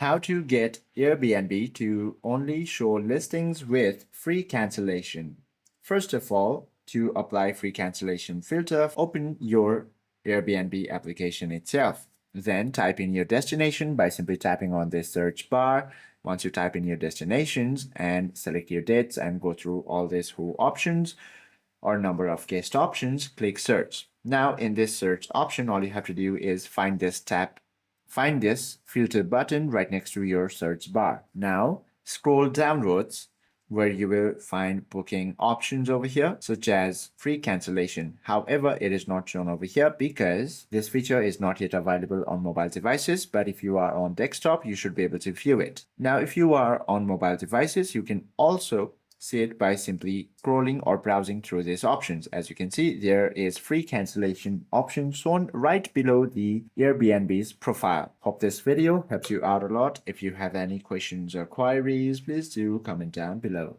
How to get Airbnb to only show listings with free cancellation. First of all, to apply free cancellation filter, open your Airbnb application itself. Then type in your destination by simply tapping on this search bar. Once you type in your destinations and select your dates and go through all these who options or number of guest options, click search. Now in this search option, all you have to do is find this filter button right next to your search bar. Now scroll downwards where you will find booking options over here, such as free cancellation. However, it is not shown over here because this feature is not yet available on mobile devices, but if you are on desktop, you should be able to view it. Now, if you are on mobile devices, you can also see it by simply scrolling or browsing through these options. As you can see, there is free cancellation option shown right below the Airbnb's profile. Hope this video helps you out a lot. If you have any questions or queries, please do comment down below.